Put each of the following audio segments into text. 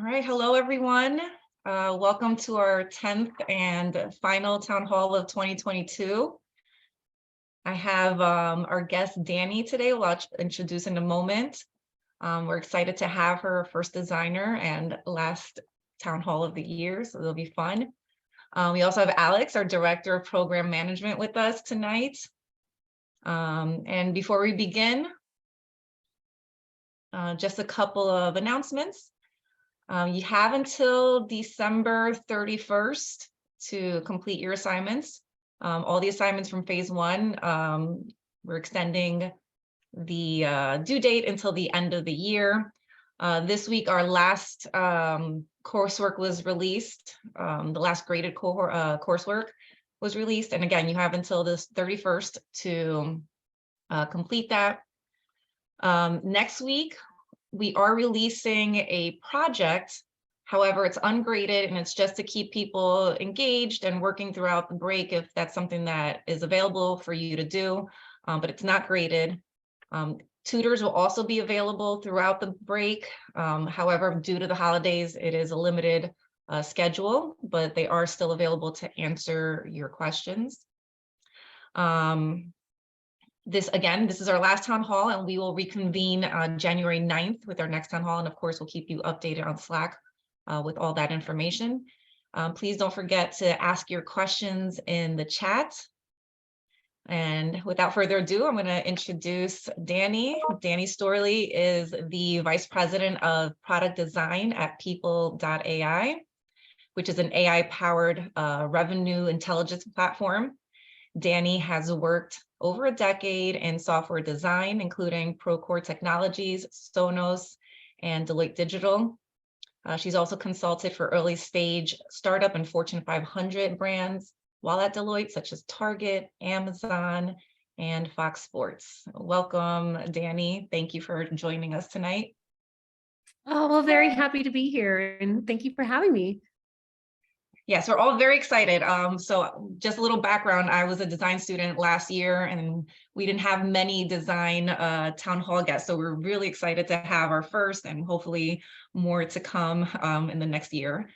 All right, hello everyone. Welcome to our 10th and final town hall of 2022. I have our guest Dani today, who I'll introduce in a moment. We're excited to have her first designer and last town hall of the year, so it'll be fun. We also have Alex, our director of program management, with us tonight. And before we begin, just a couple of announcements. You have until December 31st to complete your assignments. All the assignments from phase one, we're extending the due date until the end of the year. This week, our last coursework was released. The last graded coursework was released. And again, you have until this 31st to complete that. Next week, we are releasing a project. However, it's ungraded and it's just to keep people engaged and working throughout the break if that's something that is available for you to do, but it's not graded. Tutors will also be available throughout the break. However, due to the holidays, it is a limited schedule, but they are still available to answer your questions. This is our last town hall, and we will reconvene on January 9th with our next town hall. And of course, we'll keep you updated on Slack with all that information. Please don't forget to ask your questions in the chat. And without further ado, I'm going to introduce Dani. Dani Storlie is the Vice President of Product Design at People.ai, which is an AI-powered revenue intelligence platform. Dani has worked over a decade in software design, including Procore Technologies, Sonos, and Deloitte Digital. She's also consulted for early stage startup and Fortune 500 brands while at Deloitte, such as Target, Amazon, and Fox Sports. Welcome, Dani. Thank you for joining us tonight. Oh, well, very happy to be here, and thank you for having me. Yes, we're all very excited. So just a little background, I was a design student last year and we didn't have many design town hall guests. So we're really excited to have our first and hopefully more to come in the next year.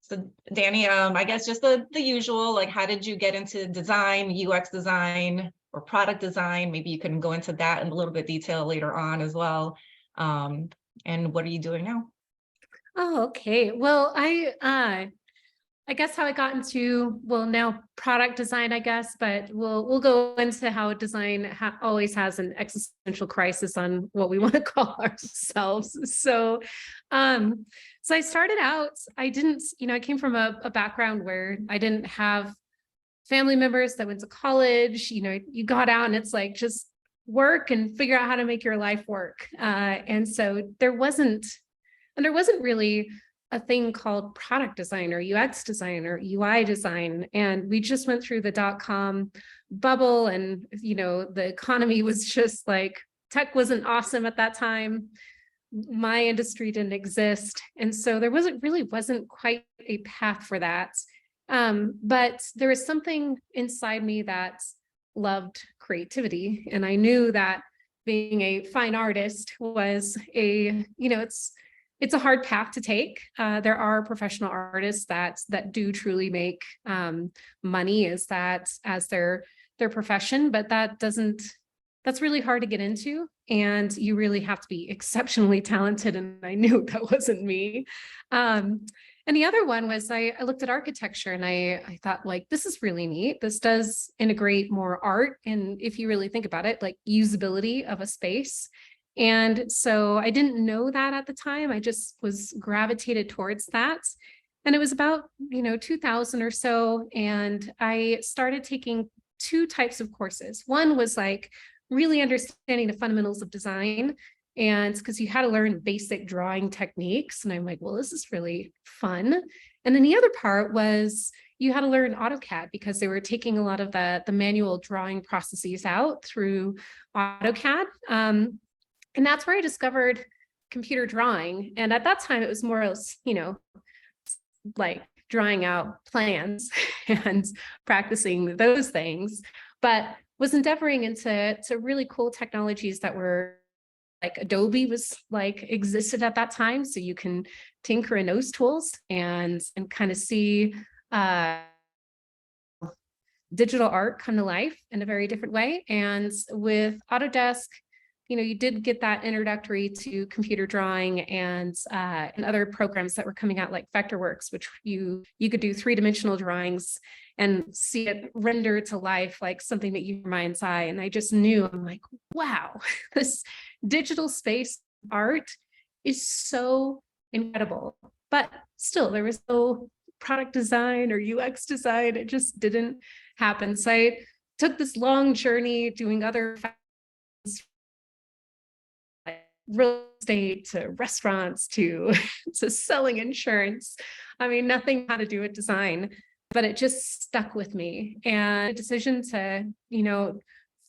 So Dani, I guess just the usual, like how did you get into design, UX design or product design? Maybe you can go into that in a little bit detail later on as well. And what are you doing now? Oh, okay. Well, I guess how I got into, well, now product design, I guess, but we'll go into how design always has an existential crisis on what we want to call ourselves. So I started out, I didn't, I came from a background where I didn't have family members that went to college. You got out and it's like just work and figure out how to make your life work. And so there wasn't really a thing called product design or UX design or UI design. And we just went through the .com bubble and, the economy was just like, tech wasn't awesome at that time. My industry didn't exist. And so there wasn't quite a path for that. But there was something inside me that loved creativity. And I knew that being a fine artist was it's a hard path to take. There are professional artists that do truly make money as their profession, but that's really hard to get into. And you really have to be exceptionally talented. And I knew that wasn't me. And the other one was I looked at architecture and I thought, like, this is really neat. This does integrate more art. And if you really think about it, like usability of a space. And so I didn't know that at the time. I just was gravitated towards that. And it was about, 2000 or so. And I started taking two types of courses. One was like really understanding the fundamentals of design. And because you had to learn basic drawing techniques. And I'm like, well, this is really fun. And then the other part was you had to learn AutoCAD because they were taking a lot of the manual drawing processes out through AutoCAD. And that's where I discovered computer drawing. And at that time, it was more, like drawing out plans and practicing those things, but was endeavoring into really cool technologies that were like Adobe was like existed at that time. So you can tinker in those tools and kind of see digital art come to life in a very different way. And with Autodesk, you did get that introductory to computer drawing and other programs that were coming out like Vectorworks, which you could do 3-dimensional drawings and see it render to life like something that your mind's eye. And I just knew, I'm like, wow, this digital space art is so incredible. But still, there was no product design or UX design. It just didn't happen. So I took this long journey doing other real estate to restaurants to selling insurance. I mean, nothing had to do with design, but it just stuck with me. And a decision to,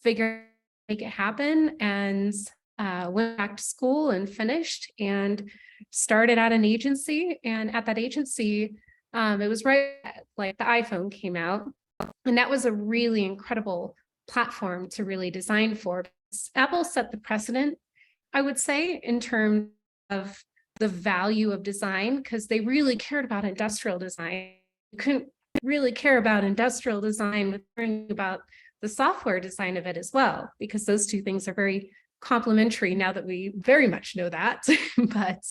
make it happen, and went back to school and finished and started at an agency. And at that agency, it was right like the iPhone came out. And that was a really incredible platform to really design for. Apple set the precedent, I would say, in terms of the value of design, because they really cared about industrial design. You couldn't really care about industrial design with learning about the software design of it as well, because those two things are very complementary now that we very much know that. But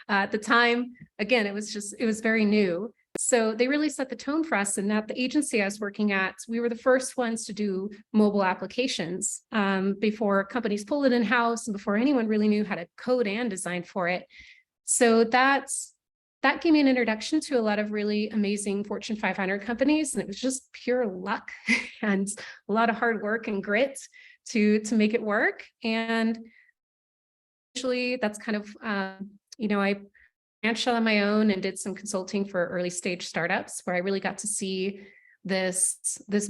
at the time, again, it was very new. So they really set the tone for us. And at the agency I was working at, we were the first ones to do mobile applications before companies pulled it in-house and before anyone really knew how to code and design for it. So that gave me an introduction to a lot of really amazing Fortune 500 companies. And it was just pure luck and a lot of hard work and grit to make it work. And actually, that's kind of, I branched out on my own and did some consulting for early stage startups, where I really got to see this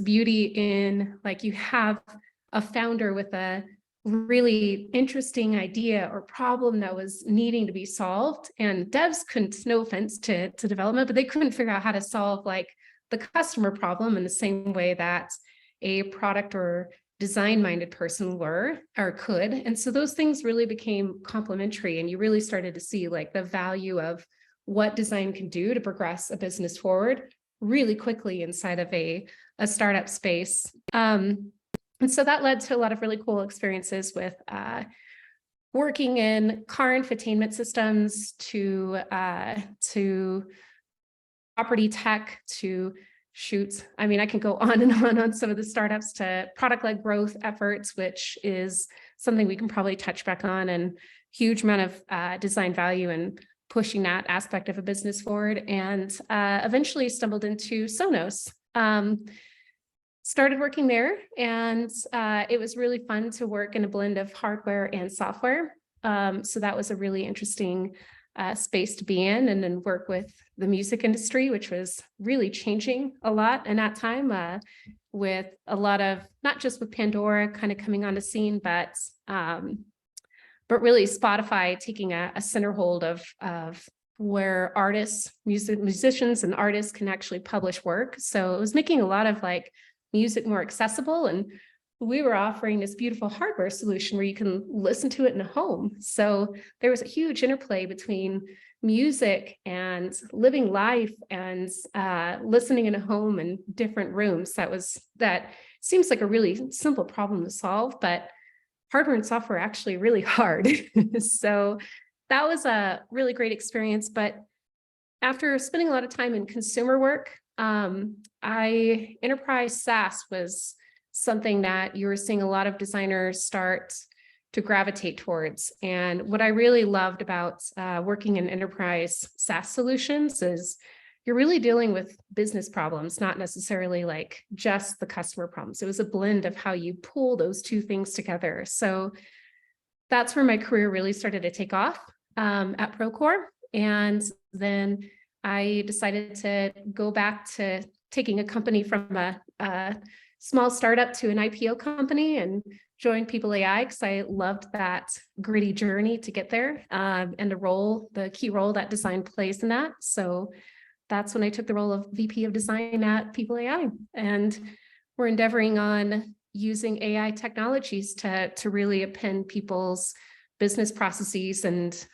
beauty in, like, you have a founder with a really interesting idea or problem that was needing to be solved, and devs couldn't, no offense to development, but they couldn't figure out how to solve like the customer problem in the same way that a product or design-minded person could. And so those things really became complementary, and you really started to see like the value of what design can do to progress a business forward really quickly inside of a startup space. And so that led to a lot of really cool experiences with working in car infotainment systems to property tech to shoots. I mean, I can go on and on some of the startups to product-led growth efforts, which is something we can probably touch back on, and huge amount of design value and pushing that aspect of a business forward. And eventually stumbled into Sonos. Started working there, and it was really fun to work in a blend of hardware and software. So that was a really interesting space to be in, and then work with the music industry, which was really changing a lot in that time, with a lot of, not just with Pandora kind of coming on the scene, but really Spotify taking a center hold of where artists, musicians and artists can actually publish work. So it was making a lot of like music more accessible, and we were offering this beautiful hardware solution where you can listen to it in a home. So there was a huge interplay between music and living life and listening in a home in different rooms. That seems like a really simple problem to solve, but hardware and software are actually really hard. So that was a really great experience. But after spending a lot of time in consumer work, enterprise SaaS was something that you were seeing a lot of designers start to gravitate towards. And what I really loved about working in enterprise SaaS solutions is you're really dealing with business problems, not necessarily like just the customer problems. It was a blend of how you pull those two things together. So that's where my career really started to take off at Procore. And then I decided to go back to taking a company from a small startup to an IPO company and join People.ai, because I loved that gritty journey to get there, and the key role that design plays in that. So that's when I took the role of VP of Design at People.ai. And we're endeavoring on using AI technologies to really append people's business processes and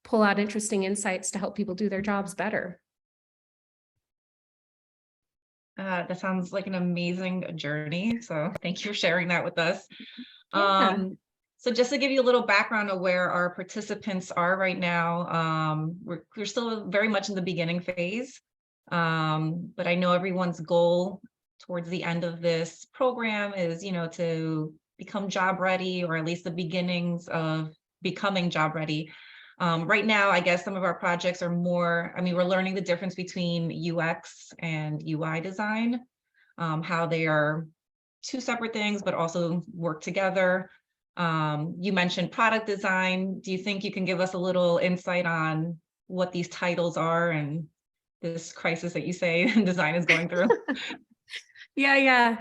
pull out interesting insights to help people do their jobs better. That sounds like an amazing journey. So thank you for sharing that with us. Yeah. So just to give you a little background of where our participants are right now, we're still very much in the beginning phase. But I know everyone's goal towards the end of this program is, to become job ready, or at least the beginnings of becoming job ready. Right now, I guess some of our projects are more, we're learning the difference between UX and UI design, how they are two separate things, but also work together. You mentioned product design. Do you think you can give us a little insight on what these titles are and this crisis that you say design is going through? Yeah.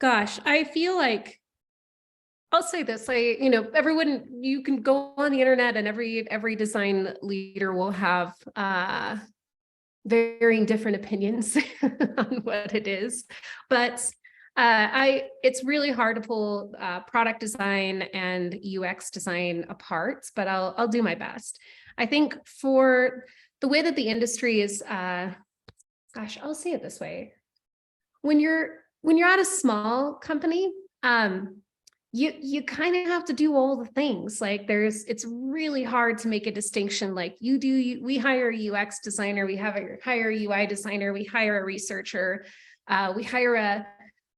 Gosh, I feel like I'll say this, everyone, you can go on the internet and every design leader will have varying different opinions on what it is. But it's really hard to pull product design and UX design apart, but I'll do my best. I think for the way that the industry is, gosh, I'll say it this way. When you're at a small company, you kind of have to do all the things. Like it's really hard to make a distinction. Like we hire a UX designer, hire a UI designer, we hire a researcher, we hire a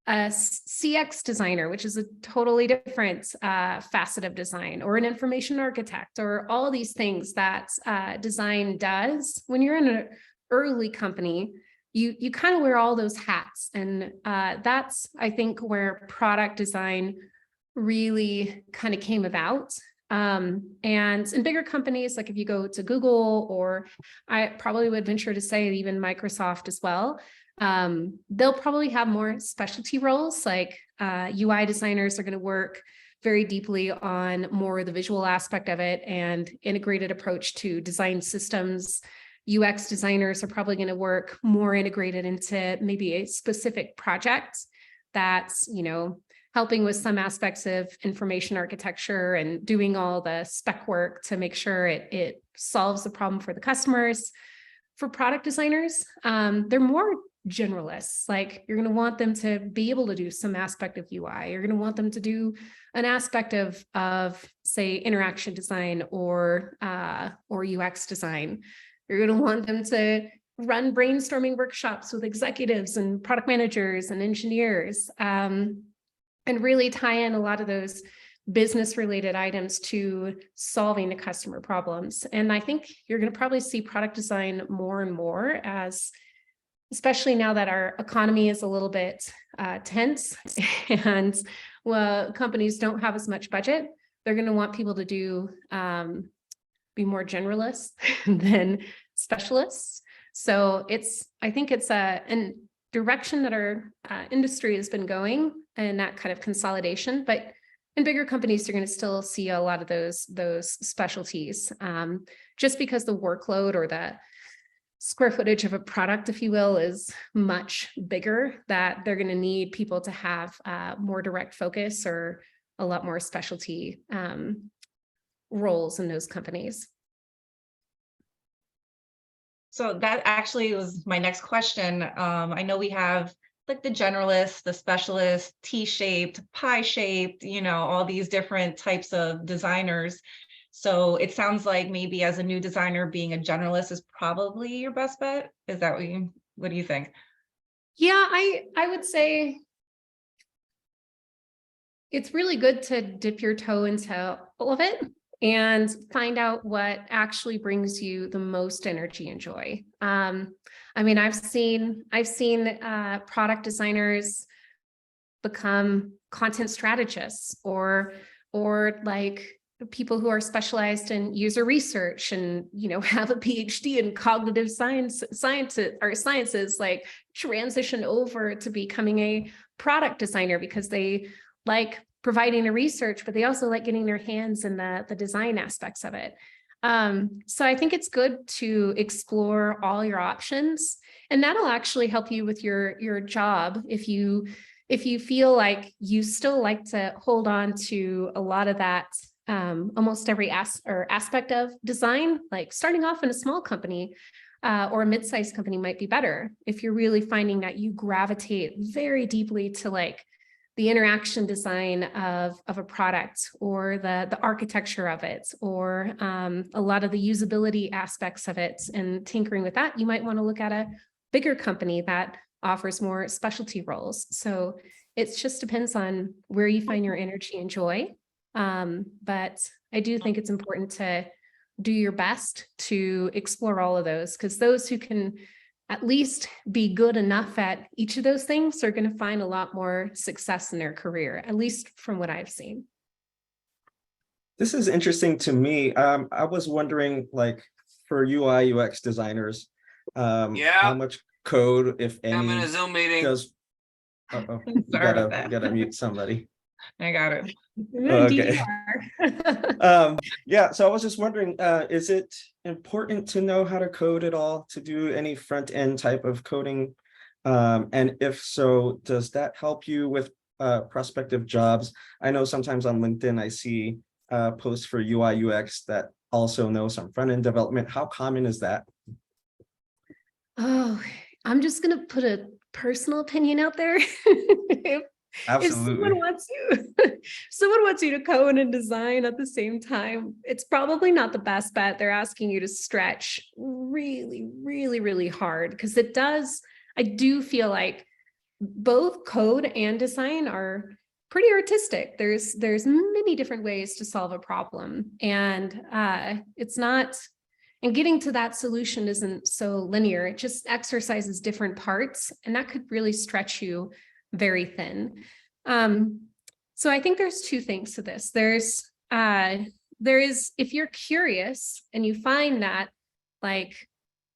CX designer, which is a totally different facet of design, or an information architect, or all these things that design does. When you're in an early company, you kind of wear all those hats. And that's, I think, where product design really kind of came about. And in bigger companies, like if you go to Google, or I probably would venture to say even Microsoft as well, they'll probably have more specialty roles. Like UI designers are going to work very deeply on more of the visual aspect of it and integrated approach to design systems. UX designers are probably going to work more integrated into maybe a specific project that's, helping with some aspects of information architecture and doing all the spec work to make sure it solves the problem for the customers. For product designers, they're more generalists. Like you're going to want them to be able to do some aspect of UI. You're going to want them to do an aspect of say, interaction design or UX design. You're going to want them to run brainstorming workshops with executives and product managers and engineers, and really tie in a lot of those business related items to solving the customer problems. And I think you're going to probably see product design more and more, as especially now that our economy is a little bit tense and companies don't have as much budget. They're going to want people to be more generalists than specialists. So I think it's a direction that our industry has been going, and that kind of consolidation. But in bigger companies, you're going to still see a lot of those specialties, just because the workload or the square footage of a product, if you will, is much bigger, that they're going to need people to have more direct focus or a lot more specialty roles in those companies. So that actually was my next question. I know we have like the generalist, the specialist, T-shaped, pie-shaped, all these different types of designers. So it sounds like maybe as a new designer, being a generalist is probably your best bet. Is that what do you think? Yeah, I would say it's really good to dip your toe into all of it and find out what actually brings you the most energy and joy. I've seen product designers become content strategists, or like people who are specialized in user research and have a PhD in cognitive sciences, like transition over to becoming a product designer because they like providing the research, but they also like getting their hands in the design aspects of it. So I think it's good to explore all your options, and that'll actually help you with your job if you if you feel like you still like to hold on to a lot of that, almost every aspect of design, like starting off in a small company or a mid-sized company might be better. If you're really finding that you gravitate very deeply to like the interaction design of a product or the architecture of it, or a lot of the usability aspects of it and tinkering with that, you might want to look at a bigger company that offers more specialty roles. So it just depends on where you find your energy and joy. But I do think it's important to do your best to explore all of those, because those who can at least be good enough at each of those things are going to find a lot more success in their career, at least from what I've seen. This is interesting to me. I was wondering, like, for UI UX designers, how much code, if any, I'm in a Zoom meeting. does. Uh-oh, you Sorry about gotta that. mute somebody. I got it. Okay. Yeah, so I was just wondering, is it important to know how to code at all, to do any front end type of coding? And if so, does that help you with prospective jobs? I know sometimes on LinkedIn I see posts for UI UX that also know some front end development. How common is that? Oh, I'm just going to put a personal opinion out there. If Absolutely. someone wants you to code and design at the same time, it's probably not the best bet. They're asking you to stretch really, really, really hard, because I do feel like both code and design are pretty artistic. There's many different ways to solve a problem, and getting to that solution isn't so linear. It just exercises different parts, and that could really stretch you very thin. So I think there's two things to this. There is, if you're curious and you find that, like,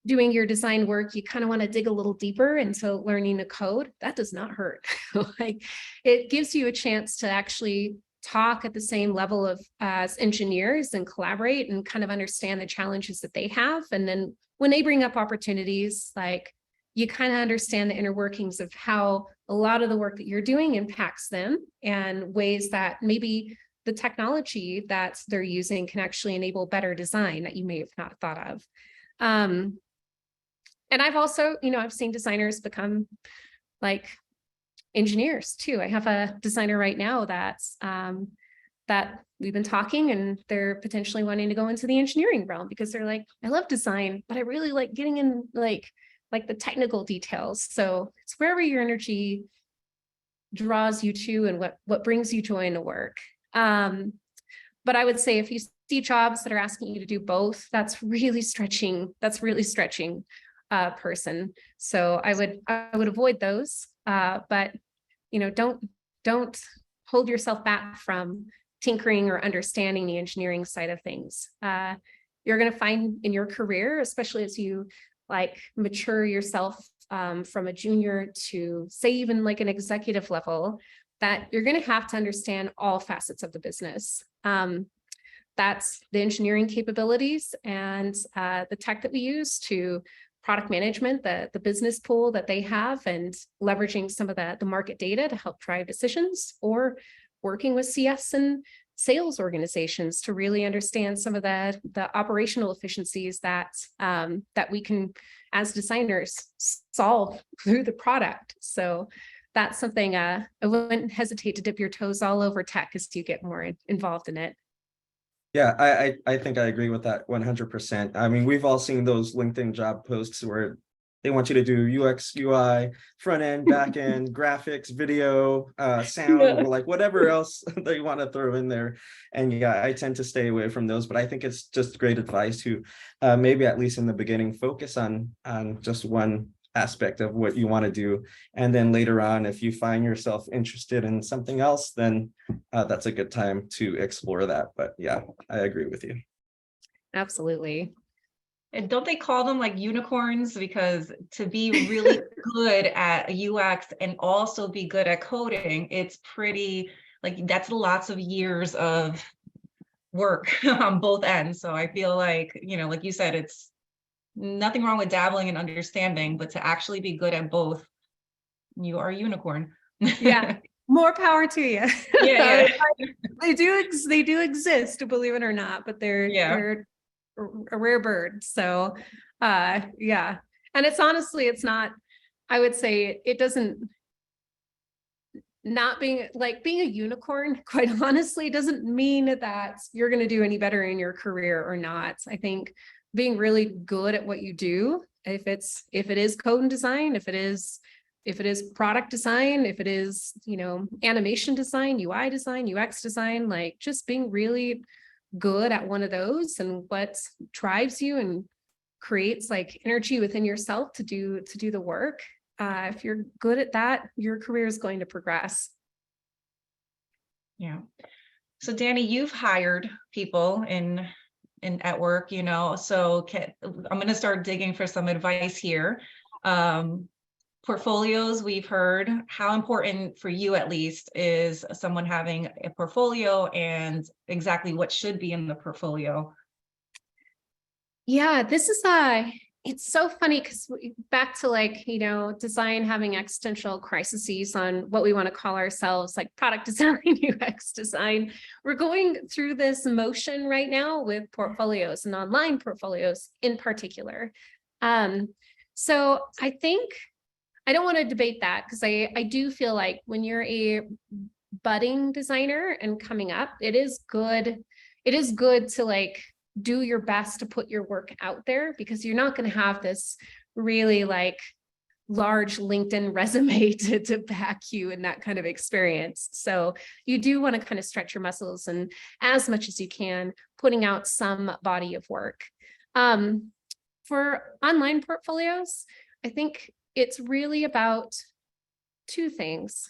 doing your design work, you kind of want to dig a little deeper into learning the code, that does not hurt. Like, it gives you a chance to actually talk at the same level of as engineers and collaborate and kind of understand the challenges that they have. And then when they bring up opportunities, like, you kind of understand the inner workings of how a lot of the work that you're doing impacts them, and ways that maybe the technology that they're using can actually enable better design that you may have not thought of. And I've also, I've seen designers become like engineers too. I have a designer right now that we've been talking, and they're potentially wanting to go into the engineering realm, because they're like, I love design, but I really like getting in like the technical details. So it's wherever your energy draws you to and what brings you joy in the work. But I would say if you see jobs that are asking you to do both, that's really stretching a person. So I would avoid those. But don't hold yourself back from tinkering or understanding the engineering side of things. You're going to find in your career, especially as you mature yourself from a junior to, say, even like an executive level, that you're going to have to understand all facets of the business. That's the engineering capabilities and the tech that we use, to product management, the business pool that they have, and leveraging some of the market data to help drive decisions, or working with CS and sales organizations to really understand some of the operational efficiencies that we can, as designers, solve through the product. So that's something I wouldn't hesitate to dip your toes all over tech as you get more involved in it. Yeah, I think I agree with that 100%. I mean, we've all seen those LinkedIn job posts where they want you to do UX, UI, front end, back end, graphics, video, sound, or like whatever else they want to throw in there. And yeah, I tend to stay away from those, but I think it's just great advice to maybe, at least in the beginning, focus on just one aspect of what you want to do. And then later on, if you find yourself interested in something else, then that's a good time to explore that. But yeah, I agree with you. Absolutely. And don't they call them like unicorns? Because to be really good at UX and also be good at coding, it's pretty, like, that's lots of years of work on both ends. So I feel like, like you said, it's nothing wrong with dabbling and understanding, but to actually be good at both, you are a unicorn. Yeah, more power to you. Yeah, They do exist, believe it or not, but yeah. they're a rare bird. So yeah. And it's honestly, it's not, I would say it doesn't, not being a unicorn, quite honestly, doesn't mean that you're going to do any better in your career or not. I think being really good at what you do, if it is code and design, if it is product design, if it is, animation design, UI design, UX design, like just being really good at one of those and what drives you and creates like energy within yourself to do the work. If you're good at that, your career is going to progress. Yeah. So Dani, you've hired people in at work, so I'm going to start digging for some advice here. Portfolios, we've heard. How important for you, at least, is someone having a portfolio, and exactly what should be in the portfolio? Yeah, this is it's so funny because back to design having existential crises on what we want to call ourselves, like product design, UX design. We're going through this motion right now with portfolios and online portfolios in particular. So I think I don't want to debate that because I do feel like when you're a budding designer and coming up, it is good to do your best to put your work out there, because you're not going to have this really large LinkedIn resume to back you in that kind of experience. So you do want to kind of stretch your muscles and as much as you can, putting out some body of work. For online portfolios, I think it's really about two things.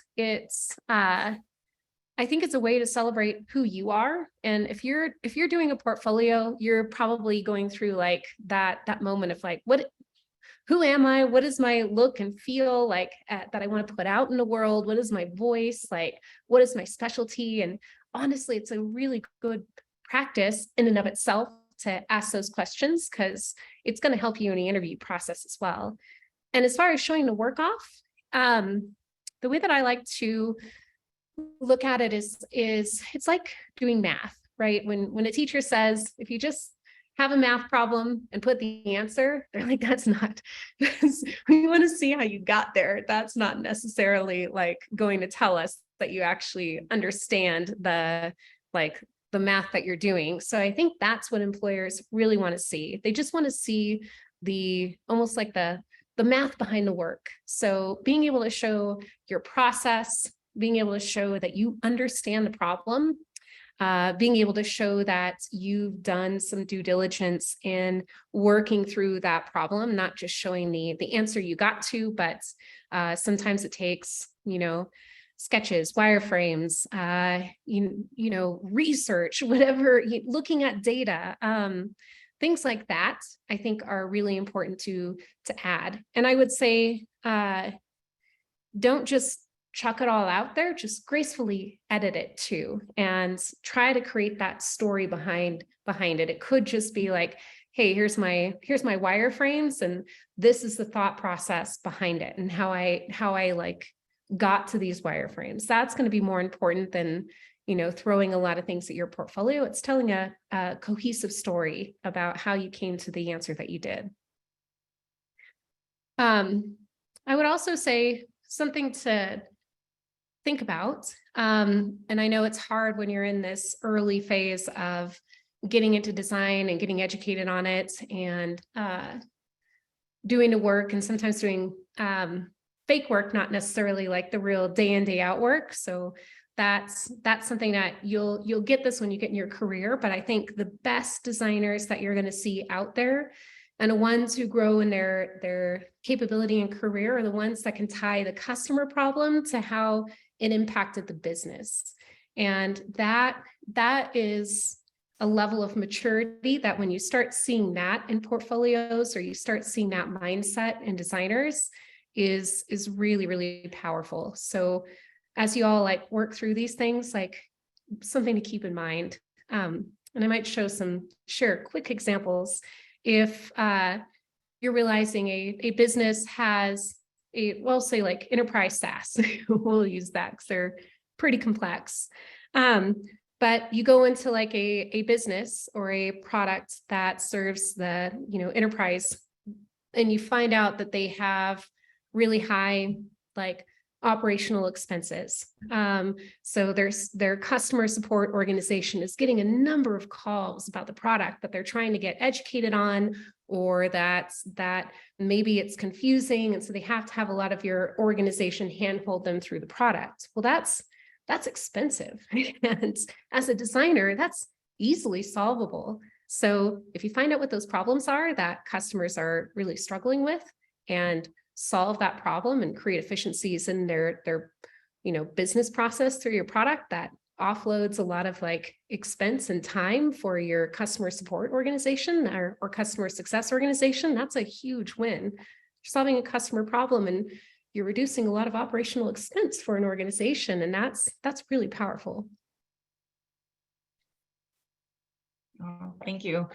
I think it's a way to celebrate who you are. And if you're doing a portfolio, you're probably going through that moment of who am I? What is my look and feel that I want to put out in the world? What is my voice? What is my specialty? And honestly, it's a really good practice in and of itself to ask those questions, because it's going to help you in the interview process as well. And as far as showing the work off, the way that I like to look at it is it's like doing math, right? When a teacher says, if you just have a math problem and put the answer, they're like, that's not, we want to see how you got there. That's not necessarily going to tell us that you actually understand the math that you're doing. So I think that's what employers really want to see. They just want to see almost like the math behind the work. So being able to show your process, being able to show that you understand the problem, being able to show that you've done some due diligence in working through that problem, not just showing the answer you got to, but sometimes it takes, sketches, wireframes, research, whatever, looking at data, things like that, I think are really important to add. And I would say, don't just chuck it all out there, just gracefully edit it too, and try to create that story behind it. It could just be hey, here's my wireframes, and this is the thought process behind it, and how I got to these wireframes. That's going to be more important than throwing a lot of things at your portfolio. It's telling a cohesive story about how you came to the answer that you did. I would also say something to think about, and I know it's hard when you're in this early phase of getting into design and getting educated on it, and doing the work, and sometimes doing fake work, not necessarily the real day in, day out work. So that's something that you'll get this when you get in your career. But I think the best designers that you're going to see out there, and the ones who grow in their capability and career, are the ones that can tie the customer problem to how it impacted the business. And that is a level of maturity that when you start seeing that in portfolios, or you start seeing that mindset in designers, is really, really powerful. So as you all work through these things, something to keep in mind. And I might share quick examples. If you're realizing a business has we'll say like enterprise SaaS. We'll use that because they're pretty complex. But you go into like a business or a product that serves the, enterprise, and you find out that they have really high like operational expenses. So their customer support organization is getting a number of calls about the product that they're trying to get educated on, or that maybe it's confusing. And so they have to have a lot of your organization handhold them through the product. Well, that's expensive. And as a designer, that's easily solvable. So if you find out what those problems are that customers are really struggling with, and solve that problem and create efficiencies in their business process through your product, that offloads a lot of like expense and time for your customer support organization or customer success organization, that's a huge win. You're solving a customer problem and you're reducing a lot of operational expense for an organization, and that's really powerful. Oh, thank you.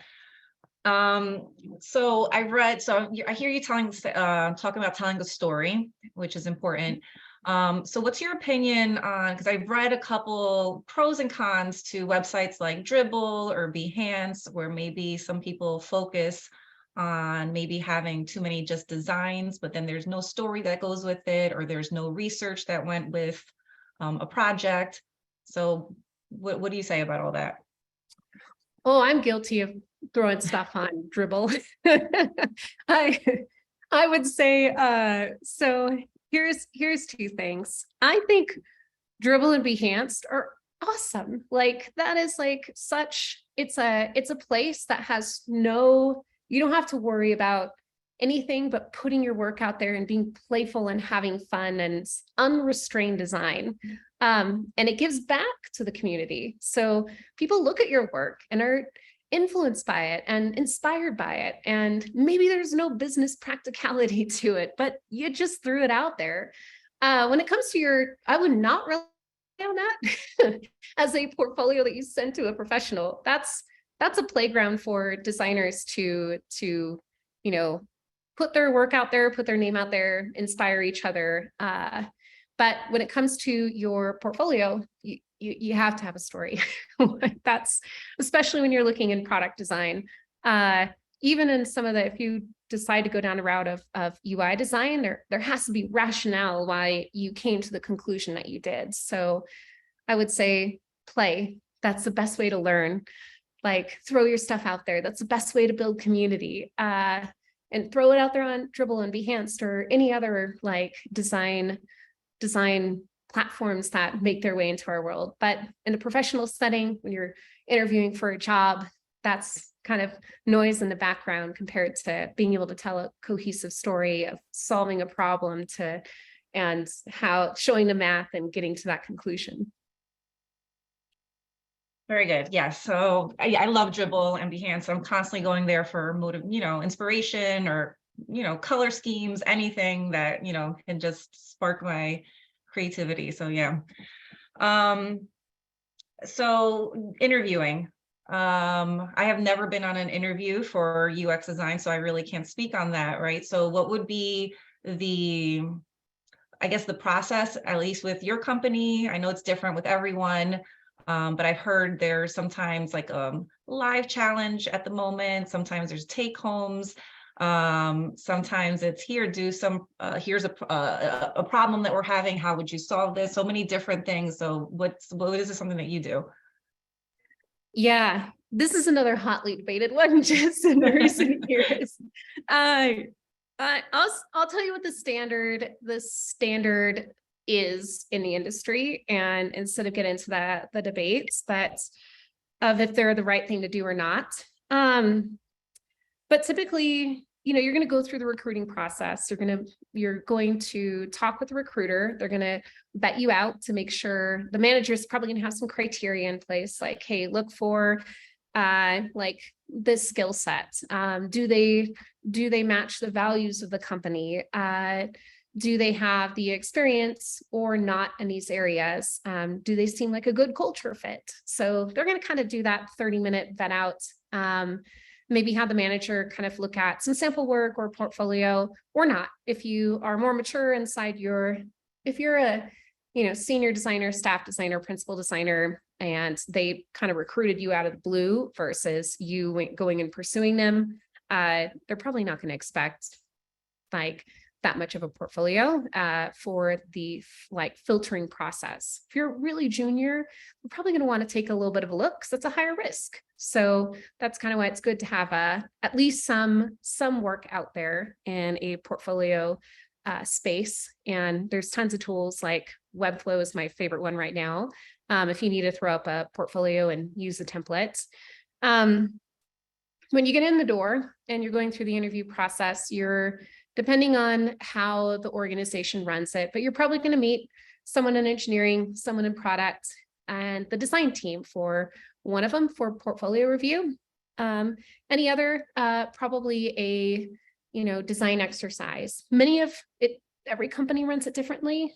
So I hear you talking about telling the story, which is important. So what's your opinion on, because I've read a couple pros and cons to websites like Dribbble or Behance, where maybe some people focus on maybe having too many just designs, but then there's no story that goes with it, or there's no research that went with a project. So what do you say about all that? Oh, I'm guilty of throwing stuff on Dribbble. I would say, so here's two things. I think Dribbble and Behance are awesome. Like that is like it's a place that has you don't have to worry about anything but putting your work out there and being playful and having fun and unrestrained design. And it gives back to the community. So people look at your work and are influenced by it and inspired by it. And maybe there's no business practicality to it, but you just threw it out there. When it comes to I would not rely on that as a portfolio that you send to a professional. That's a playground for designers to put their work out there, put their name out there, inspire each other. But when it comes to your portfolio, you have to have a story. That's especially when you're looking in product design. Even in some of if you decide to go down a route of UI design, there has to be rationale why you came to the conclusion that you did. So I would say play. That's the best way to learn. Like throw your stuff out there. That's the best way to build community. And throw it out there on Dribbble and Behance or any other like design platforms that make their way into our world. But in a professional setting, when you're interviewing for a job, that's kind of noise in the background compared to being able to tell a cohesive story of solving a problem and how showing the math and getting to that conclusion. Very good. Yes. So I love Dribbble and Behance. I'm constantly going there for inspiration or, color schemes, anything that, can just spark my creativity. So yeah. So interviewing. I have never been on an interview for UX design, so I really can't speak on that, right? So what would be the process, at least with your company? I know it's different with everyone. But I've heard there's sometimes like a live challenge at the moment. Sometimes there's take homes. Sometimes it's here's a problem that we're having. How would you solve this? So many different things. So what is this something that you do? Yeah, this is another hotly debated one just in recent years. I'll tell you what the standard is in the industry, and instead of getting into the debates, but of if they're the right thing to do or not. But typically, you're going to go through the recruiting process. You're going to talk with the recruiter. They're going to vet you out to make sure the manager is probably going to have some criteria in place, like, hey, look for like this skill set. Do they match the values of the company? Do they have the experience or not in these areas? Do they seem like a good culture fit? So they're going to kind of do that 30-minute vet out. maybe have the manager kind of look at some sample work or portfolio or not. If you are more mature inside if you're a, senior designer, staff designer, principal designer, and they kind of recruited you out of the blue versus you going and pursuing them, they're probably not going to expect like that much of a portfolio for the filtering process. If you're really junior, we're probably going to want to take a little bit of a look because that's a higher risk. So that's kind of why it's good to have at least some work out there in a portfolio space. And there's tons of tools, like Webflow is my favorite one right now. If you need to throw up a portfolio and use the templates. When you get in the door and you're going through the interview process, depending on how the organization runs it, but you're probably going to meet someone in engineering, someone in product, and the design team for one of them for portfolio review. Any other, probably a design exercise. Every company runs it differently.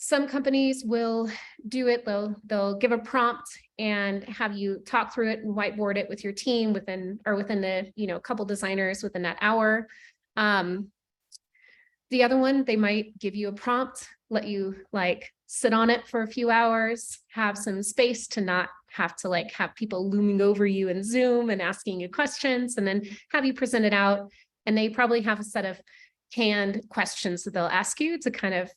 Some companies will do it, they'll give a prompt and have you talk through it and whiteboard it with your team within the, couple designers within that hour. The other one, they might give you a prompt, let you sit on it for a few hours, have some space to not have to have people looming over you in Zoom and asking you questions, and then have you present it out. And they probably have a set of canned questions that they'll ask you to kind of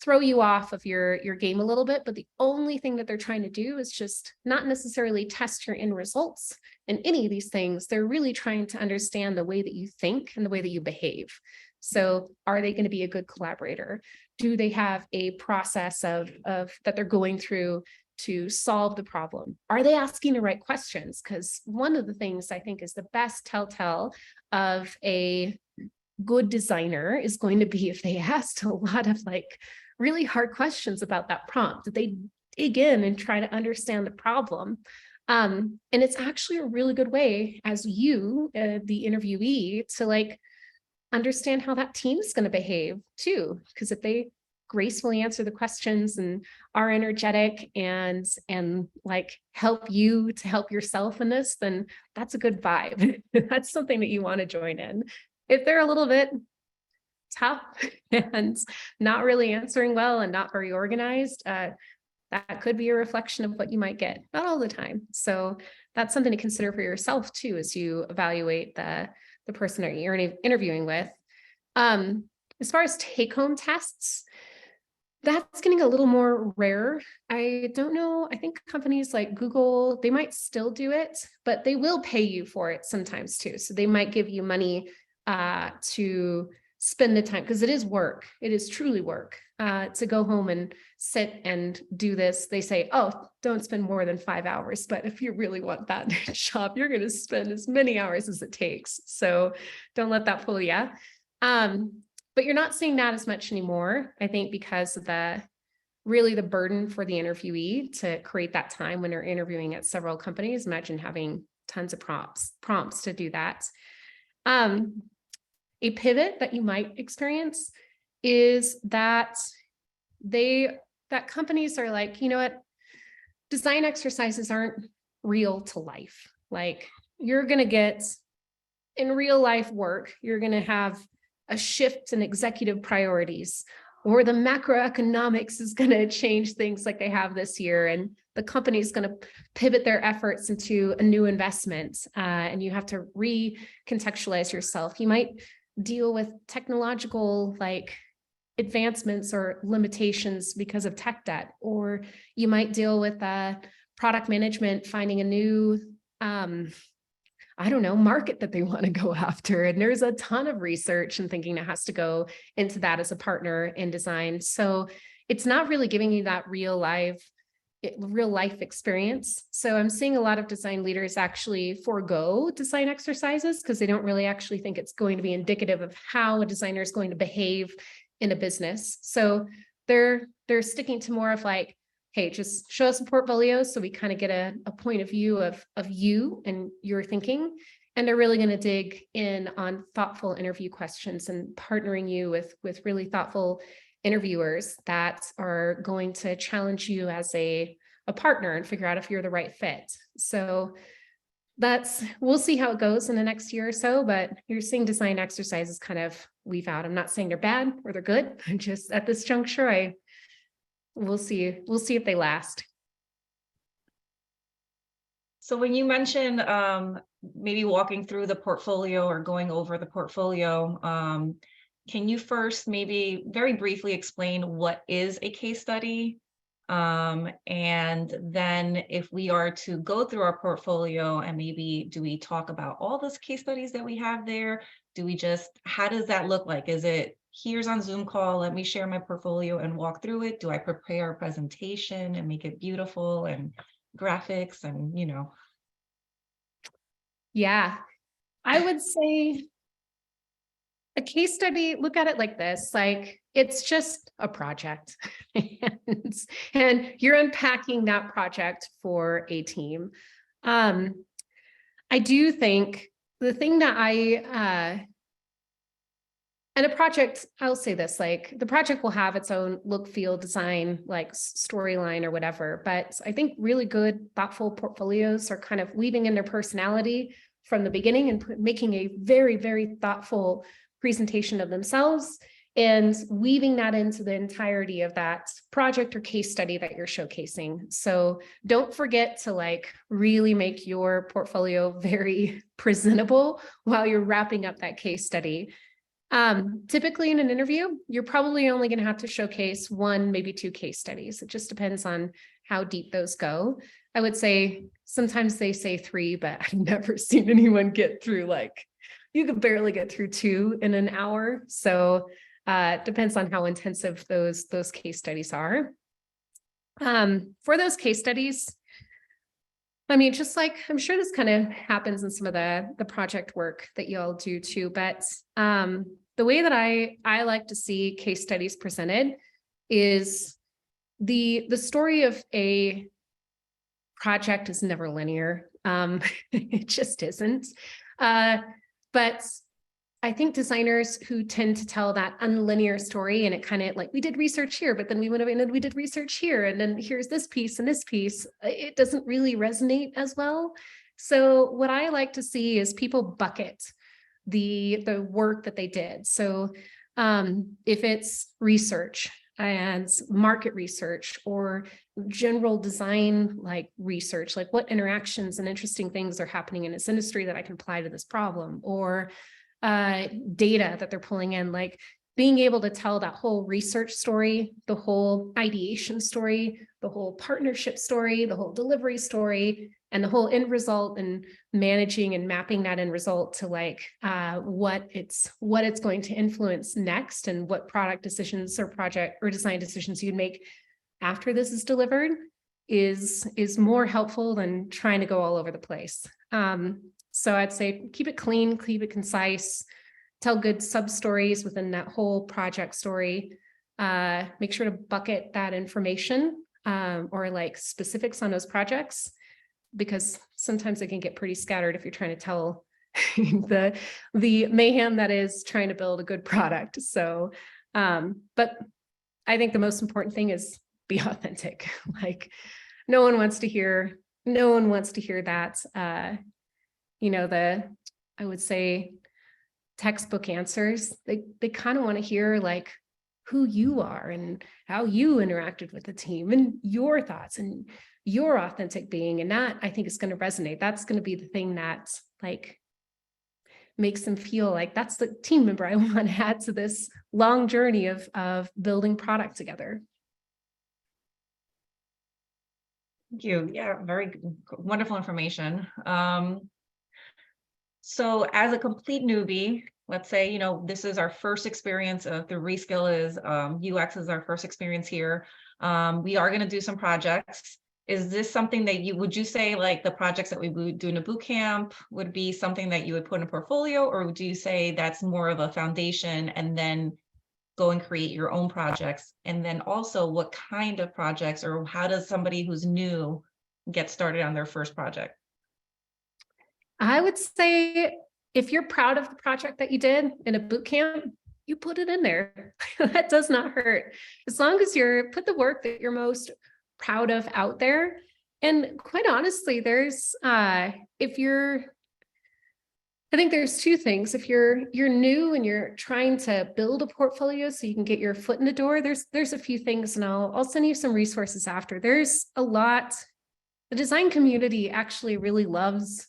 throw you off of your game a little bit. But the only thing that they're trying to do is just not necessarily test your end results in any of these things. They're really trying to understand the way that you think and the way that you behave. So are they going to be a good collaborator? Do they have a process of that they're going through to solve the problem? Are they asking the right questions? Because one of the things I think is the best telltale of a good designer is going to be if they asked a lot of really hard questions about that prompt, that they dig in and try to understand the problem. And it's actually a really good way as you, the interviewee, to understand how that team is going to behave too. Because if they gracefully answer the questions and are energetic and help you to help yourself in this, then that's a good vibe. That's something that you want to join in. If they're a little bit tough and not really answering well and not very organized, that could be a reflection of what you might get. Not all the time. So that's something to consider for yourself too, as you evaluate the person that you're interviewing with. As far as take-home tests, that's getting a little more rare. I don't know. I think companies like Google, they might still do it, but they will pay you for it sometimes too. So they might give you money to spend the time, because it is work. It is truly work to go home and sit and do this. They say, oh, don't spend more than 5 hours. But if you really want that job, you're going to spend as many hours as it takes. So don't let that fool you. But you're not seeing that as much anymore, I think, because of the burden for the interviewee to create that time when they're interviewing at several companies. Imagine having tons of prompts to do that. A pivot that you might experience is that companies are like, you know what, design exercises aren't real to life. You're going to get in real life work, you're going to have a shift in executive priorities, or the macroeconomics is going to change things like they have this year, and the company is going to pivot their efforts into a new investment, and you have to recontextualize yourself. You might deal with technological advancements or limitations because of tech debt, or you might deal with product management finding a new market that they want to go after. And there's a ton of research and thinking that has to go into that as a partner in design. So it's not really giving you that real life experience. So I'm seeing a lot of design leaders actually forego design exercises because they don't really actually think it's going to be indicative of how a designer is going to behave in a business. So they're sticking to more of hey, just show us a portfolio so we kind of get a point of view of you and your thinking. And they're really going to dig in on thoughtful interview questions and partnering you with really thoughtful interviewers that are going to challenge you as a partner and figure out if you're the right fit. So we'll see how it goes in the next year or so, but you're seeing design exercises kind of weave out. I'm not saying they're bad or they're good. I'm just at this juncture, we'll see if they last. So when you mentioned maybe walking through the portfolio or going over the portfolio, can you first maybe very briefly explain what is a case study? And then if we are to go through our portfolio and maybe do we talk about all those case studies that we have there? How does that look like? Is it here's on Zoom call, let me share my portfolio and walk through it? Do I prepare a presentation and make it beautiful and graphics and, Yeah, I would say a case study, look at it like this, like it's just a project and you're unpacking that project for a team. I do think the thing that and a project, I'll say this, like the project will have its own look, feel, design, like storyline or whatever. But I think really good, thoughtful portfolios are kind of weaving in their personality from the beginning and making a very, very thoughtful presentation of themselves and weaving that into the entirety of that project or case study that you're showcasing. So don't forget to like really make your portfolio very presentable while you're wrapping up that case study. Typically in an interview, you're probably only going to have to showcase one, maybe two case studies. It just depends on how deep those go. I would say sometimes they say three, but I've never seen anyone get through you could barely get through two in an hour. So it depends on how intensive those case studies are. For those case studies, I mean, just like I'm sure this kind of happens in some of the project work that you all do too, but the way that I like to see case studies presented is the story of a project is never linear. It just isn't. But I think designers who tend to tell that unlinear story and it kind of like, we did research here, but then we went away and we did research here. And then here's this piece and this piece, it doesn't really resonate as well. So what I like to see is people bucket the work that they did. So if it's research and market research or general design like research, like what interactions and interesting things are happening in this industry that I can apply to this problem, or data that they're pulling in, like being able to tell that whole research story, the whole ideation story, the whole partnership story, the whole delivery story, and the whole end result, and managing and mapping that end result to like what it's going to influence next, and what product decisions or project or design decisions you'd make after this is delivered is more helpful than trying to go all over the place. So I'd say keep it clean, keep it concise, tell good sub-stories within that whole project story. Make sure to bucket that information or like specifics on those projects, because sometimes it can get pretty scattered if you're trying to tell the mayhem that is trying to build a good product. So, but I think the most important thing is be authentic. Like no one wants to hear that, I would say textbook answers. They kind of want to hear like who you are and how you interacted with the team and your thoughts and your authentic being. And that I think is going to resonate. That's going to be the thing that like makes them feel like that's the team member I want to add to this long journey of building product together. Thank you. Yeah, very wonderful information. So as a complete newbie, let's say, this is our first experience of the Reskill is UX is our first experience here. We are going to do some projects. Is this something that would you say like the projects that we would do in a boot camp would be something that you would put in a portfolio, or would you say that's more of a foundation and then go and create your own projects? And then also what kind of projects, or how does somebody who's new get started on their first project? I would say if you're proud of the project that you did in a boot camp, you put it in there. That does not hurt. As long as put the work that you're most proud of out there, And quite honestly, there's I think there's two things. If you're new and you're trying to build a portfolio so you can get your foot in the door, there's a few things, and I'll send you some resources after. There's a lot. The design community actually really loves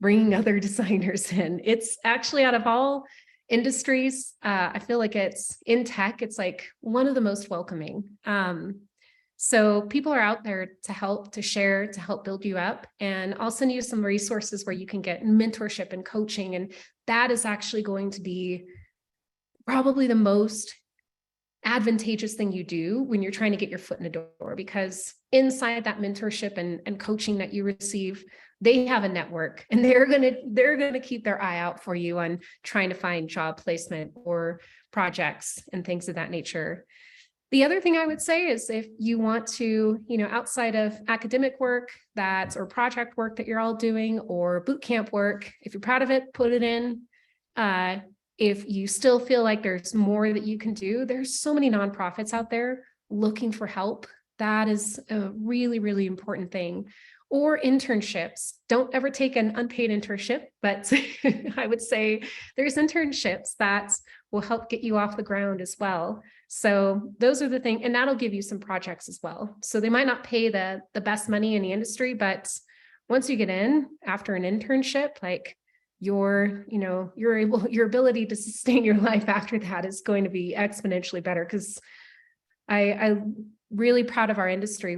bringing other designers in. It's actually, out of all industries, I feel like it's in tech, it's like one of the most welcoming. So people are out there to help, to share, to help build you up. And I'll send you some resources where you can get mentorship and coaching. And that is actually going to be probably the most advantageous thing you do when you're trying to get your foot in the door, because inside that mentorship and coaching that you receive, they have a network, and they're gonna keep their eye out for you on trying to find job placement or projects and things of that nature. The other thing I would say is, if you want to, outside of academic work or project work that you're all doing, or boot camp work, if you're proud of it, put it in. If you still feel like there's more that you can do, there's so many nonprofits out there looking for help. That is a really, really important thing. Or internships. Don't ever take an unpaid internship, but I would say there's internships that will help get you off the ground as well. So those are the things, and that'll give you some projects as well. So they might not pay the best money in the industry, but once you get in after an internship, like your ability to sustain your life after that is going to be exponentially better. Because I'm really proud of our industry.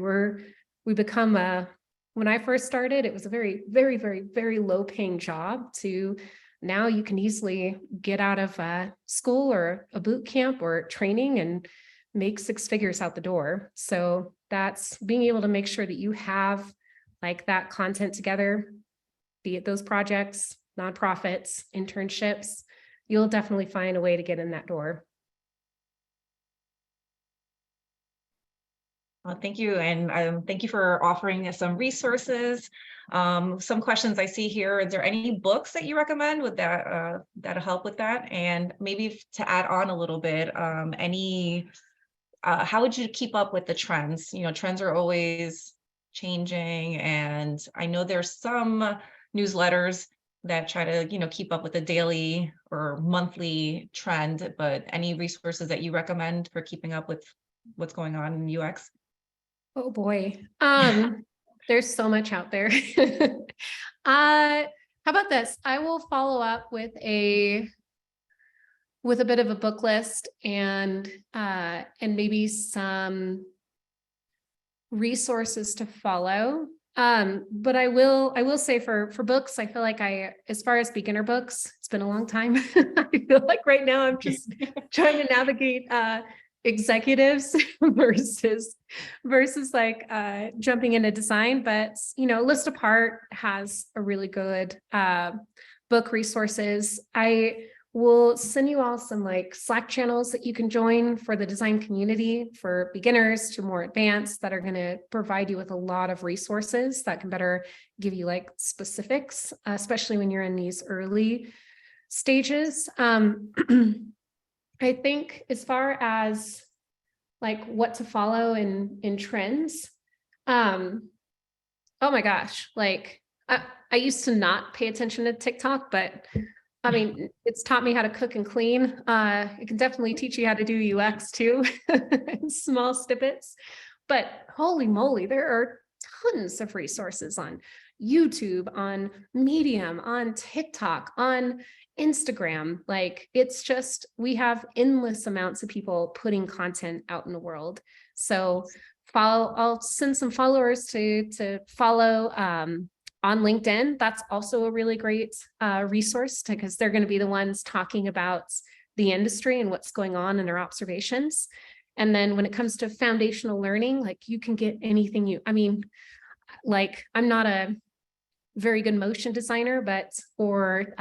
We become when I first started, it was a very, very, very, very low paying job, to now you can easily get out of school or a boot camp or training and make 6 figures out the door. So that's being able to make sure that you have like that content together, be it those projects, nonprofits, internships. You'll definitely find a way to get in that door. Thank you. And thank you for offering us some resources. Some questions I see here. Is there any books that you recommend with that that'll help with that? And maybe to add on a little bit, how would you keep up with the trends? Trends are always changing. And I know there's some newsletters that try to, keep up with the daily or monthly trend, but any resources that you recommend for keeping up with what's going on in UX? Oh boy. There's so much out there. How about this? I will follow up with a bit of a book list and maybe some resources to follow. But I will say for books, I feel like as far as beginner books, it's been a long time. I feel like right now I'm just trying to navigate executives versus like jumping into design. But List Apart has a really good book resources. I will send you all some like Slack channels that you can join for the design community, for beginners to more advanced, that are going to provide you with a lot of resources that can better give you like specifics, especially when you're in these early stages. I think as far as like what to follow in trends, oh my gosh, like I used to not pay attention to TikTok, but I mean, it's taught me how to cook and clean. It can definitely teach you how to do UX too, in small snippets. But holy moly, there are tons of resources on YouTube, on Medium, on TikTok, on Instagram. Like, it's just, we have endless amounts of people putting content out in the world. So I'll send some followers to follow on LinkedIn. That's also a really great resource, because they're going to be the ones talking about the industry and what's going on in their observations. And then when it comes to foundational learning, like you can get anything like I'm not a very good motion designer, or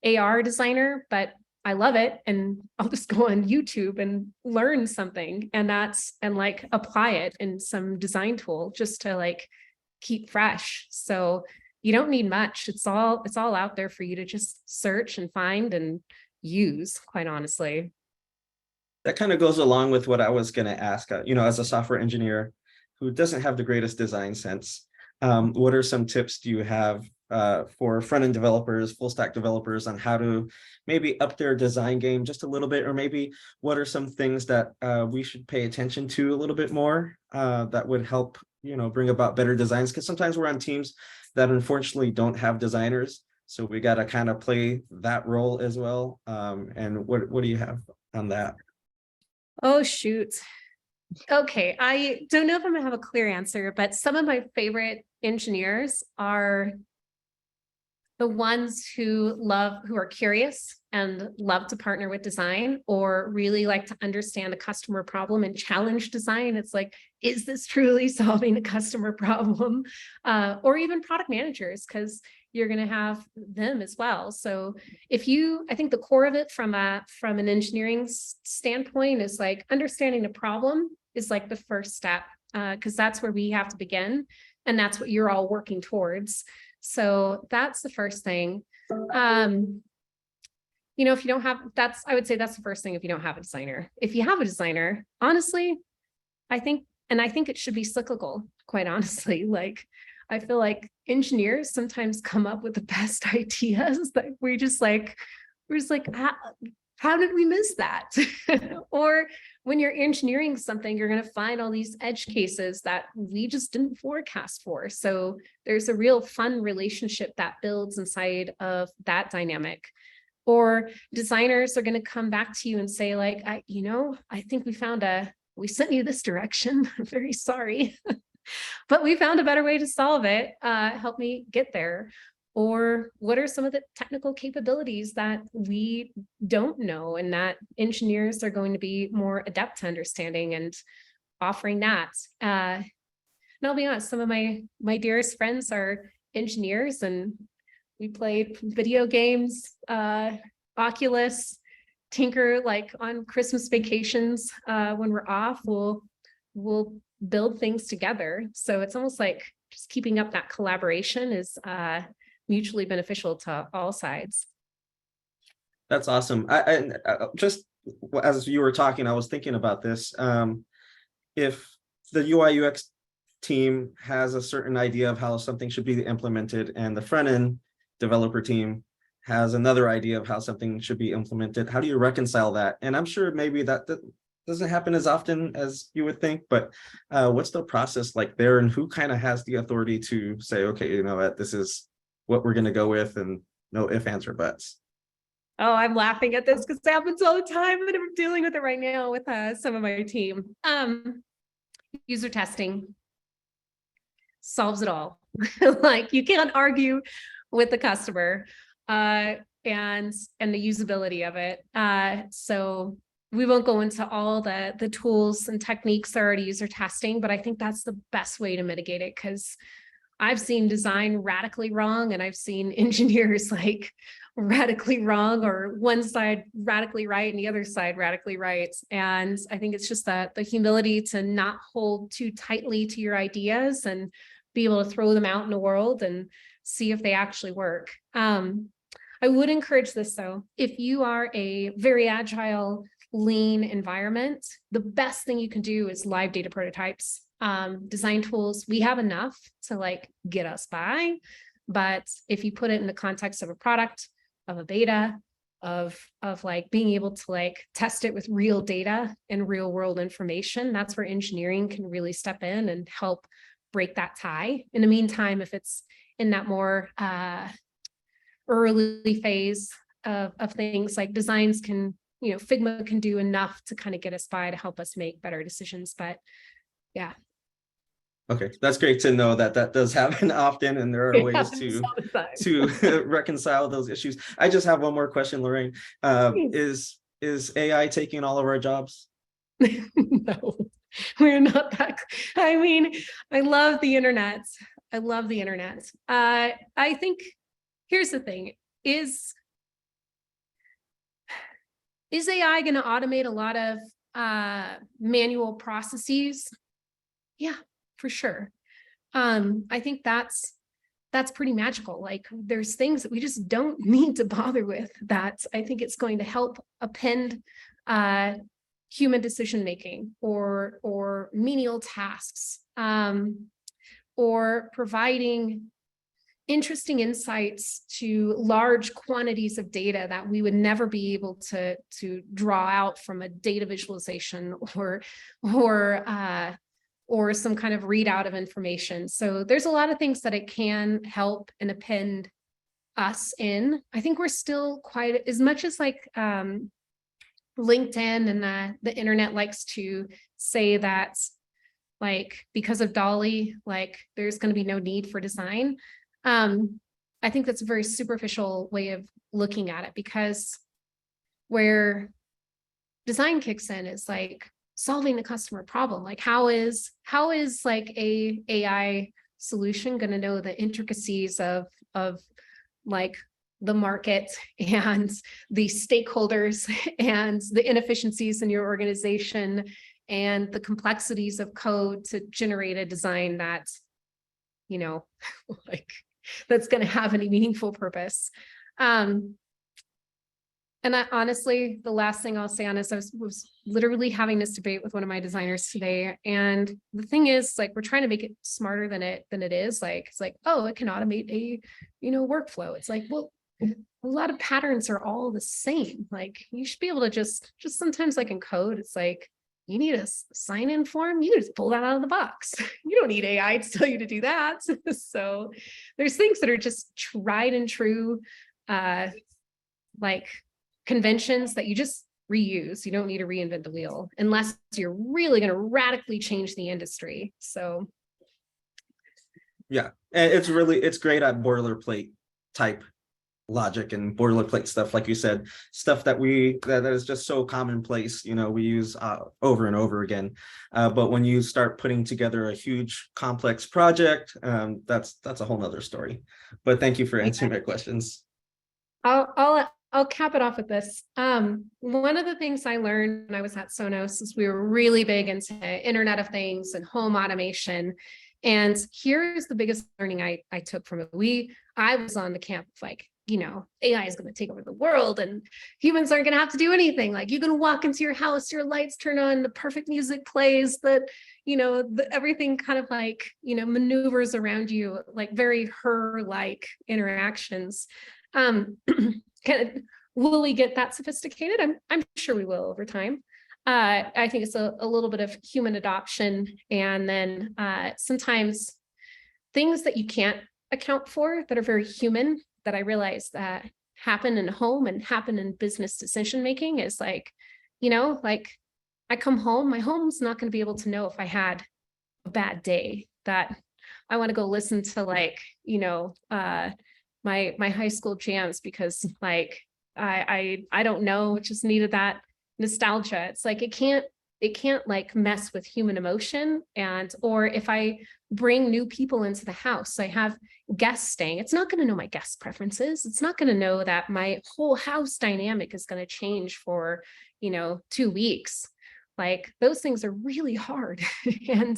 AR designer, but I love it. And I'll just go on YouTube and learn something and like apply it in some design tool just to like keep fresh. So you don't need much. It's all out there for you to just search and find and use, quite honestly. That kind of goes along with what I was going to ask, as a software engineer, who doesn't have the greatest design sense, what are some tips do you have for front-end developers, full stack developers, on how to maybe up their design game just a little bit, or maybe what are some things that we should pay attention to a little bit more that would help, bring about better designs? Because sometimes we're on teams that unfortunately don't have designers, so we got to kind of play that role as well. And what do you have on that? Oh, shoot. Okay, I don't know if I'm gonna have a clear answer, but some of my favorite engineers are the ones who are curious and love to partner with design, or really like to understand a customer problem and challenge design. It's like, is this truly solving a customer problem? Or even product managers, because you're going to have them as well. So I think the core of it from an engineering standpoint is like understanding the problem is like the first step, because that's where we have to begin. And that's what you're all working towards. So that's the first thing. If you don't have, I would say that's the first thing if you don't have a designer. If you have a designer, honestly, I think it should be cyclical, quite honestly. Like, I feel like engineers sometimes come up with the best ideas that we're just like, how did we miss that? Or when you're engineering something, you're going to find all these edge cases that we just didn't forecast for. So there's a real fun relationship that builds inside of that dynamic. Or designers are going to come back to you and say, like, I think we sent you this direction. I'm very sorry, but we found a better way to solve it. Help me get there. Or what are some of the technical capabilities that we don't know and that engineers are going to be more adept to understanding and offering that? And I'll be honest, some of my dearest friends are engineers, and we played video games, Oculus, tinker, like on Christmas vacations when we're off, we'll build things together. So it's almost like just keeping up that collaboration is mutually beneficial to all sides. That's awesome. I just as you were talking, I was thinking about this. If the UI UX team has a certain idea of how something should be implemented, and the front end developer team has another idea of how something should be implemented, how do you reconcile that? And I'm sure maybe that doesn't happen as often as you would think, but what's the process like there, and who kind of has the authority to say, okay, you know what, this is what we're going to go with, and no ifs, ands, or buts? Oh, I'm laughing at this because it happens all the time, and I'm dealing with it right now with some of my team. User testing solves it all. Like, you can't argue with the customer and the usability of it. So we won't go into all the tools and techniques that are to user testing, but I think that's the best way to mitigate it, because I've seen design radically wrong, and I've seen engineers like radically wrong, or one side radically right and the other side radically right. And I think it's just the humility to not hold too tightly to your ideas and be able to throw them out in the world and see if they actually work. I would encourage this though. If you are a very agile, lean environment, the best thing you can do is live data prototypes. Design tools, we have enough to like get us by, but if you put it in the context of a product, of a beta, of like being able to like test it with real data and real world information, that's where engineering can really step in and help break that tie. In the meantime, if it's in that more early phase of things, like designs can, Figma can do enough to kind of get us by to help us make better decisions. But yeah. Okay, that's great to know that does happen often, and there are ways to reconcile those issues. I just have one more question, Lorraine. Is AI taking all of our jobs? No, we're not that. I mean, I love the internet. I think here's the thing: is AI going to automate a lot of manual processes? Yeah, for sure. I think that's pretty magical. Like, there's things that we just don't need to bother with, that I think it's going to help append human decision making or menial tasks. or providing interesting insights to large quantities of data that we would never be able to draw out from a data visualization or some kind of readout of information. So there's a lot of things that it can help and append us in. I think we're still quite, as much as like LinkedIn and the internet likes to say that, like, because of Dolly, like there's going to be no need for design. I think that's a very superficial way of looking at it, because where design kicks in is like solving the customer problem. Like how is like a AI solution going to know the intricacies of like the market and the stakeholders and the inefficiencies in your organization and the complexities of code to generate a design that, you know, like that's going to have any meaningful purpose. And I, honestly, the last thing I'll say on this, I was literally having this debate with one of my designers today. And the thing is, like, we're trying to make it smarter than it is. Like, it's like, oh, it can automate a, workflow. It's like, well, a lot of patterns are all the same. Like, you should be able to just sometimes, like in code, it's like, you need a sign-in form, you just pull that out of the box. You don't need AI to tell you to do that. So there's things that are just tried and true, like conventions that you just reuse. You don't need to reinvent the wheel unless you're really going to radically change the industry. So yeah, and it's great at boilerplate type logic and boilerplate stuff, like you said, stuff that is just so commonplace, we use over and over again. But when you start putting together a huge complex project, that's a whole nother story. But thank you for answering my questions. I'll cap it off with this. One of the things I learned when I was at Sonos is we were really big into Internet of Things and home automation. And here's the biggest learning I took from it. I was on the camp of like, AI is going to take over the world and humans aren't going to have to do anything. Like, you're going to walk into your house, your lights turn on, the perfect music plays, that, everything kind of like, maneuvers around you, like very her-like interactions. Will we get that sophisticated? I'm sure we will over time. I think it's a little bit of human adoption. And then sometimes things that you can't account for that are very human, that I realize that happen in home and happen in business decision making, is like, like I come home, my home's not going to be able to know if I had a bad day, that I want to go listen to like, my high school jams because like I don't know, it just needed that nostalgia. It's like it can't like mess with human emotion. And or if I bring new people into the house, I have guests staying, it's not going to know my guest preferences. It's not going to know that my whole house dynamic is going to change for 2 weeks. Like, those things are really hard. And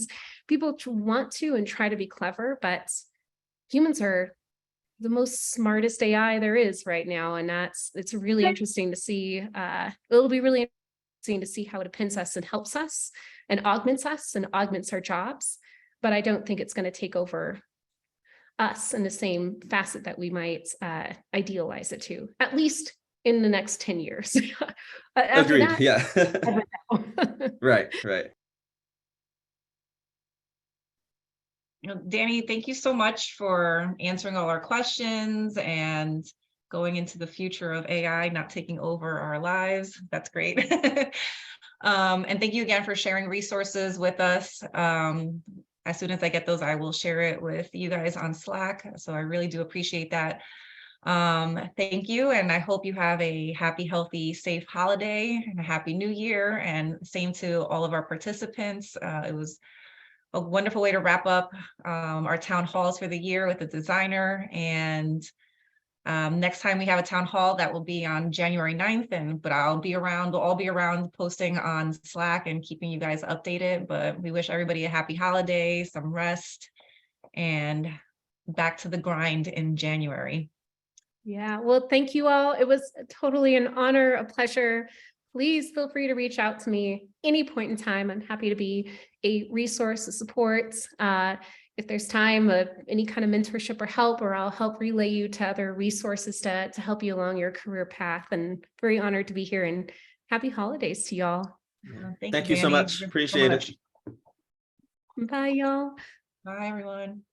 people want to and try to be clever, but humans are the most smartest AI there is right now. And it's really interesting to see. It'll be really interesting to see how it appends us and helps us and augments our jobs. But I don't think it's going to take over us in the same facet that we might idealize it to, at least in the next 10 years. Agreed. That, yeah. Right. Dani, thank you so much for answering all our questions and going into the future of AI not taking over our lives. That's great. And thank you again for sharing resources with us. As soon as I get those, I will share it with you guys on Slack. So I really do appreciate that. Thank you. And I hope you have a happy, healthy, safe holiday and a happy new year. And same to all of our participants. It was a wonderful way to wrap up our town halls for the year with a designer. And next time we have a town hall, that will be on January 9th. But we'll all be around posting on Slack and keeping you guys updated. But we wish everybody a happy holiday, some rest, and back to the grind in January. Yeah, well, thank you all. It was totally an honor, a pleasure. please feel free to reach out to me any point in time. I'm happy to be a resource, a support. If there's time of any kind of mentorship or help, or I'll help relay you to other resources to help you along your career path. And very honored to be here, and happy holidays to y'all. Thank you so Dani. much. Thank you so Appreciate much. it. Bye, y'all. Bye, everyone.